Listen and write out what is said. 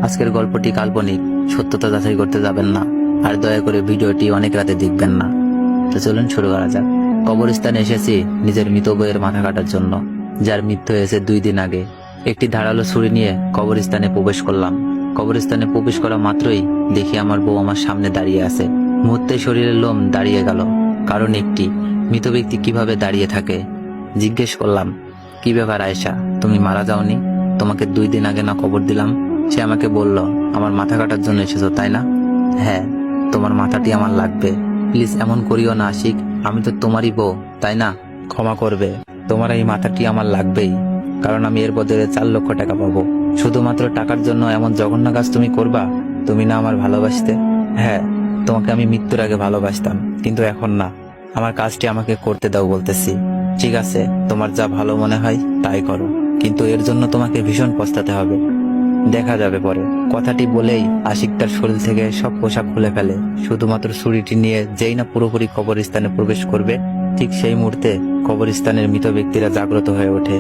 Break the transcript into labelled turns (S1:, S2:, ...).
S1: আজকের গল্পটি কাল্পনিক, সত্যতা যাচাই করতে যাবেন না, আর দয়া করে ভিডিওটি অনেক রাতে দেখবেন না। তো চলুন শুরু করা যাক। কবরস্থানে এসেছি নিজের মৃত বইয়ের মাথা কাটার জন্য, যার মৃত্যু হয়েছে 2 দিন আগে। একটি ধারালো ছুরি নিয়ে কবরস্থানে প্রবেশ করলাম। কবরস্থানে প্রবেশ করা মাত্রই দেখি আমার বউ আমার সামনে দাঁড়িয়ে আছে। মুহূর্তে শরীরের লোম দাঁড়িয়ে গেল, কারণ একটি মৃত ব্যক্তি কিভাবে দাঁড়িয়ে থাকে। জিজ্ঞেস করলাম, কি ব্যাপার আয়েশা, তুমি মারা যাওনি? তোমাকে 2 দিন আগে না কবর দিলাম? সে আমাকে বলল, আমার মাথা কাটার জন্য এসেছো তাই না? হ্যাঁ, তোমার মাথাটি আমার লাগবে। প্লিজ এমন করিও না আশিক, আমি তো তোমারই বউ, তাই না? ক্ষমা করবে, তোমার এই মাথাটি আমার লাগবেই, কারণ আমি এর বদলে 4 লক্ষ টাকা পাবো। শুধুমাত্র টাকার জন্য এমন জঘন্য কাজ তুমি করবা? তুমি না আমার ভালোবাসতে? হ্যাঁ, তোমাকে আমি মৃত্যুর আগে ভালোবাসতাম, কিন্তু এখন না। আমার কাজটি আমাকে করতে দাও বলতেছি। ঠিক আছে, তোমার যা ভালো মনে হয় তাই করো, কিন্তু এর জন্য তোমাকে ভীষণ পস্তাতে হবে। দেখা যাবে পরে। কথাটি বলেই আশিক তার শরীর থেকে সব পোশাক খুলে ফেলে। শুধুমাত্র ছুরিটি নিয়ে যেই না পুরোপুরি কবরস্থানে প্রবেশ করবে, ঠিক সেই মুহূর্তে কবরস্থানের মৃত ব্যক্তিরা জাগ্রত হয়ে ওঠে।